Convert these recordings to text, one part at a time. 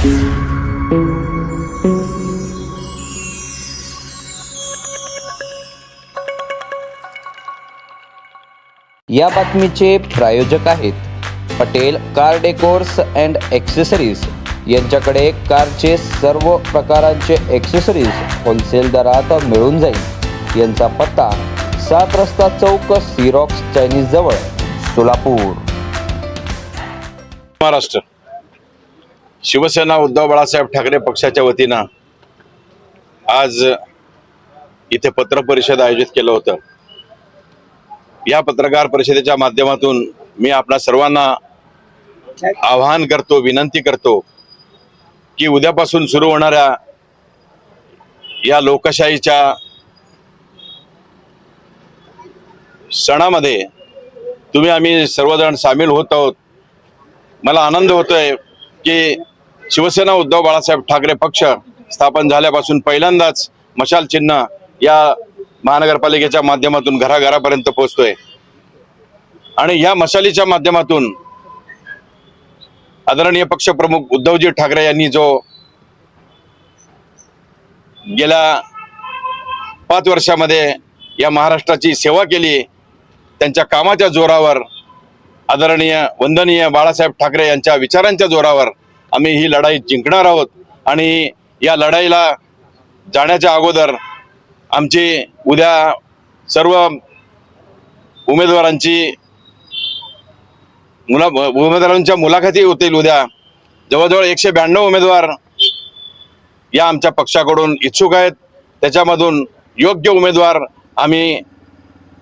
या बातमीचे प्रायोजक आहेत Patel car decors and accessories. यांच्याकडे कारचे सर्व प्रकारांचे एक्सेसरीज होलसेल दरात मिळून जाईल। यांचा पत्ता 7 रस्ता चौक, सिरॉक्स चायनीज जवळ, सोलापूर। महाराष्ट्र शिवसेना उद्धव बाळासाहेब ठाकरे पक्षाच्या वतीनं आज इथे पत्रपरिषद आयोजित केलं होतं। या पत्रकार परिषदेच्या माध्यमातून मी आपल्या सर्वांना आवाहन करतो, विनंती करतो की उद्यापासून सुरू होणाऱ्या या लोकशाहीच्या सणामध्ये तुम्ही आम्ही सर्वजण सामील होत आहोत। मला आनंद होतोय की शिवसेना उद्धव बाळासाहेब ठाकरे पक्ष स्थापन झाल्यापासून पहिल्यांदाच मशाल चिन्ह या महानगरपालिकेच्या माध्यमातून घराघरापर्यंत पोहोचतोय आणि या मशालीच्या माध्यमातून आदरणीय पक्षप्रमुख उद्धवजी ठाकरे यांनी जो गेल्या 5 वर्षामध्ये या महाराष्ट्राची सेवा केली, त्यांच्या कामाच्या जोरावर, आदरणीय वंदनीय बाळासाहेब ठाकरे यांच्या विचारांच्या जोरावर आम्ही ही लढाई जिंकणार आहोत। आणि या लढाईला जाण्याच्या अगोदर आमची उद्या सर्व उमेदवारांच्या मुलाखती होतील। उद्या जवळजवळ 192 उमेदवार या आमच्या पक्षाकडून इच्छुक आहेत। त्याच्यामधून योग्य उमेदवार आम्ही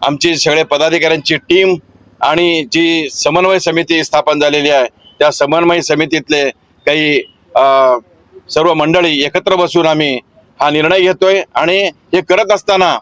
आमची सगळे पदाधिकाऱ्यांची टीम आणि जी समन्वय समिती स्थापन झालेली आहे त्या समन्वय समितीतले काही सर्व मंडळी एकत्र बसून आम्ही हा निर्णय घेतोय। आणि हे करत असताना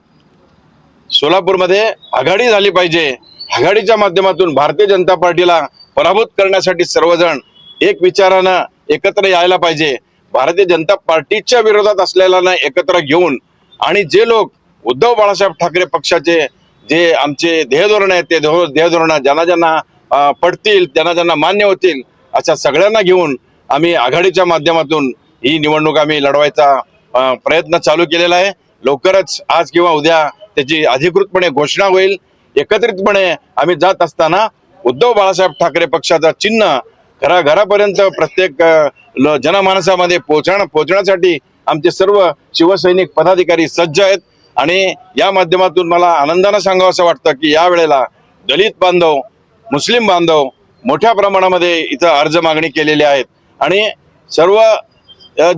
सोलापूरमध्ये आघाडी झाली पाहिजे। आघाडीच्या माध्यमातून भारतीय जनता पार्टीला पराभूत करण्यासाठी सर्वजण एक विचारानं एकत्र यायला पाहिजे। भारतीय जनता पार्टीच्या विरोधात असलेल्यांना एकत्र घेऊन आणि जे लोक उद्धव बाळासाहेब ठाकरे पक्षाचे जे आमचे ध्येयधोरण आहेत ते ध्येयधोरण ज्यांना पडतील, ज्यांना मान्य होतील, अशा सगळ्यांना घेऊन आम्ही आघाडीच्या माध्यमातून ही निवडणूक आम्ही लढवायचा प्रयत्न चालू केलेला आहे। लवकरच आज किंवा उद्या त्याची अधिकृतपणे घोषणा होईल। एकत्रितपणे आम्ही जात असताना उद्धव बाळासाहेब ठाकरे पक्षाचा चिन्ह घराघरापर्यंत प्रत्येक जनमानसामध्ये पोहोचण्यासाठी आमचे सर्व शिवसैनिक पदाधिकारी सज्ज आहेत। आणि या माध्यमातून मला आनंदानं सांगावं असं वाटतं की या वेळेला दलित बांधव, मुस्लिम बांधव मोठ्या प्रमाणामध्ये इथं अर्ज मागणी केलेली आहेत। आणि सर्व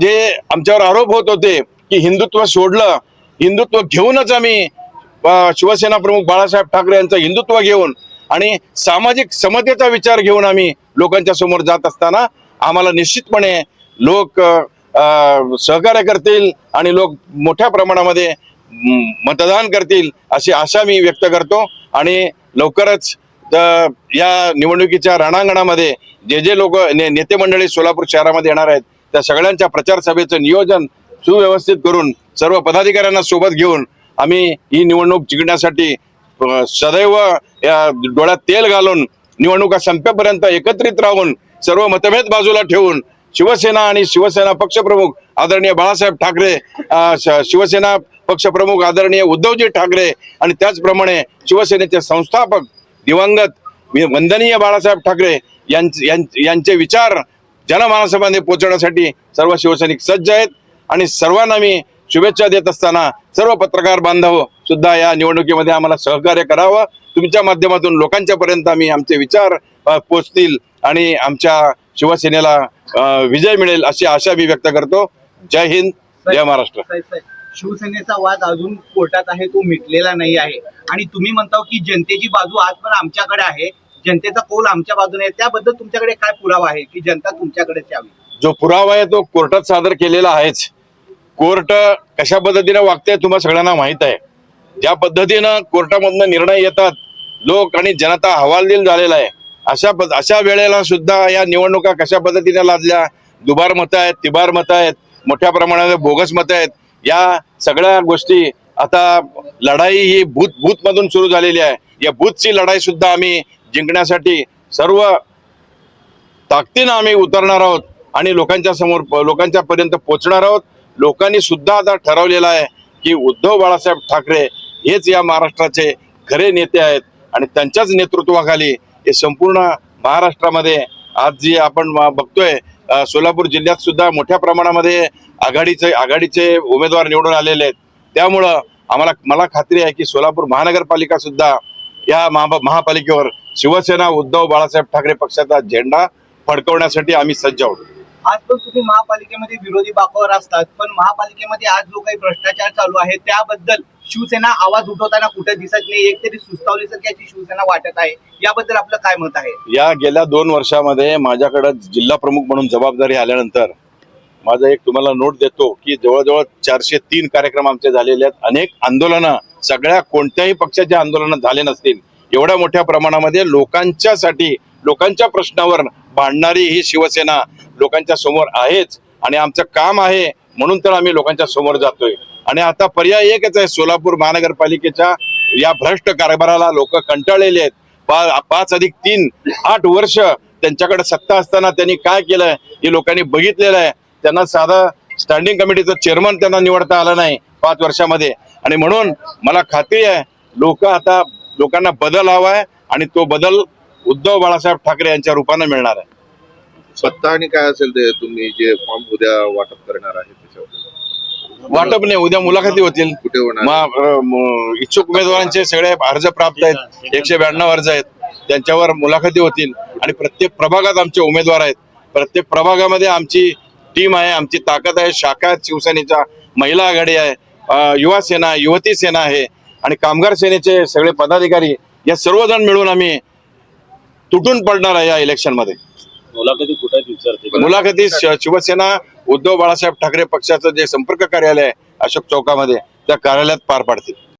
जे आमच्यावर आरोप होत होते की हिंदुत्व सोडलं, हिंदुत्व घेऊनच आम्ही शिवसेना प्रमुख बाळासाहेब ठाकरे यांचं हिंदुत्व घेऊन आणि सामाजिक समतेचा विचार घेऊन आम्ही लोकांच्या समोर जात असताना आम्हाला निश्चितपणे लोक सहकार्य करतील आणि लोक मोठ्या प्रमाणामध्ये मतदान करतील अशी आशा मी व्यक्त करतो। आणि लवकरच या निवडणुकीच्या रणांगणामध्ये जे लोक नेते मंडळी सोलापूर शहरामध्ये येणार आहेत त्या सगळ्यांच्या प्रचार सभेचं नियोजन सुव्यवस्थित करून सर्व पदाधिकाऱ्यांना सोबत घेऊन आम्ही ही निवडणूक जिंकण्यासाठी सदैव डोळ्यात तेल घालून निवडणुका संपेपर्यंत एकत्रित राहून सर्व मतभेद बाजूला ठेवून शिवसेना आणि शिवसेना पक्षप्रमुख आदरणीय बाळासाहेब ठाकरे, शिवसेना पक्षप्रमुख आदरणीय उद्धवजी ठाकरे आणि त्याचप्रमाणे शिवसेनेचे संस्थापक दिवंगत वंदनीय बाळासाहेब ठाकरे यांचे विचार जनमानसामध्ये पोहोचवण्यासाठी सर्व शिवसैनिक सज्ज आहेत। आणि सर्वांना मी शुभेच्छा देत असताना सर्व पत्रकार बांधव सुद्धा या निवडणुकीमध्ये आम्हाला सहकार्य करावं। तुमच्या माध्यमातून लोकांच्या पर्यंत आम्ही आमचे विचार पोहोचतील आणि आमच्या शिवसेनेला विजय मिळेल अशी आशा मी व्यक्त करतो। जय हिंद, जय महाराष्ट्र। शिवसेनेचा वाद अजून कोर्टात आहे, तो मिटलेला नाही आहे आणि तुम्ही म्हणता की जनतेची बाजू आज पण आमच्याकडे आहे, जनतेचा कौल आमच्या बाजूने आहे, त्याबद्दल तुमच्याकडे काय पुरावा आहे की जनता तुमच्याकडेच यावी? जो पुरावा आहे तो कोर्टात सादर केलेला आहेच। कोर्ट कशा पद्धतीने वागते तुम्हाला सगळ्यांना माहित आहे। ज्या पद्धतीनं कोर्टामधनं निर्णय येतात लोक आणि जनता हवालदिल झालेला आहे। अशा वेळेला सुद्धा या निवडणुका कशा पद्धतीने लादल्या, दुबार मतं आहेत, तिबार मतं आहेत, मोठ्या प्रमाणात बोगस मतं आहेत। या सगळ्या गोष्टी आता लढाई ही बूथ मधून सुरू झालेली आहे। या बूथची लढाई सुद्धा आम्ही जिंकण्यासाठी सर्व ताकदीनं आम्ही उतरणार आहोत। आणि लोकांच्या समोर लोकांच्या पर्यंत पोहोचणार आहोत. लोकांनी सुद्धा आता ठरवलेलं आहे की उद्धव बाळासाहेब ठाकरे हेच या महाराष्ट्राचे खरे नेते आहेत आणि त्यांच्याच नेतृत्वाखाली हे संपूर्ण महाराष्ट्रामध्ये आज जी आपण बघतोय सोलापूर जिल्ह्यात सुद्धा मोठ्या प्रमाणामध्ये आघाडीचे उमेदवार निवडून आलेले आहेत. त्यामुळं मला खात्री आहे की सोलापूर महानगरपालिका सुद्धा या महापालिकेवर शिवसेना उद्धव बाळासाहेब ठाकरे पक्षाचा झेंडा फडकवण्यासाठी आम्ही सज्ज आहोत. आज पण तुम्ही महापालिकेमध्ये विरोधी बाकावर असतात, पण महापालिकेमध्ये आज जो काही भ्रष्टाचार चालू आहे त्याबद्दल शिवसेना आवाज उठवताना कुठे दिसत नाही. एक तरी सुस्तावलीसारखी अशी शिवसेना वाटत आहे. याबद्दल आपलं काय मत आहे? या गेल्या 2 वर्षामध्ये माझ्याकडे जिल्हा प्रमुख म्हणून जबाबदारी आल्यानंतर माझं एक तुम्हाला नोट देतो की जवळजवळ 403 कार्यक्रम आमचे झालेले आहेत. अनेक आंदोलनं, सगळ्या कोणत्याही पक्षाचे आंदोलनं झाले नसतील एवढ्या मोठ्या प्रमाणामध्ये लोकांच्यासाठी, लोकांच्या प्रश्नावर भांडणारी ही शिवसेना लोकांच्या समोर आहेच आणि आमचं काम आहे म्हणून तर आम्ही लोकांच्या समोर जातोय. आणि आता पर्याय एकच आहे, सोलापूर महानगरपालिकेच्या या भ्रष्ट कारभाराला लोक कंटाळलेले आहेत. 5+3 8 वर्ष त्यांच्याकडे सत्ता असताना त्यांनी काय केलंय हे लोकांनी बघितलेलं आहे. त्यांना साधा स्टँडिंग कमिटीचं चेअरमन त्यांना निवडता आलं नाही 5 वर्षामध्ये. आणि म्हणून मला खात्री आहे लोकांना बदल हवा आहे आणि तो बदल उद्धव बाळासाहेब ठाकरे यांच्या रूपाने मिळणार आहे. सत्ता आणि काय असेल ते तुम्ही जे फॉर्म उद्या वाटप करणार आहे त्याच्यावर वाटप नाही, उद्या मुलाखती होतील. कुठे होणार? इच्छुक उमेदवारांचे सगळे अर्ज प्राप्त आहेत, 192 अर्ज आहेत, त्यांच्यावर मुलाखती होतील. आणि प्रत्येक प्रभागात आमचे उमेदवार आहेत, प्रत्येक प्रभागामध्ये आमची टीम आहे, आमची ताकद आहे. शाखा आहेत शिवसेनेच्या, महिला आघाडी आहे, युवा सेना, युवती सेना आहे आणि कामगार सेनेचे सगळे पदाधिकारी, या सर्वजण मिळून आम्ही तुटून पडणार आहे या इलेक्शन मध्ये. मुलाखती कुठे विचारते? मुलाखती शिवसेना उद्धव बाळासाहेब ठाकरे पक्षाचं जे संपर्क कार्यालय आहे अशोक चौकामध्ये, त्या कार्यालयात पार पाडतील.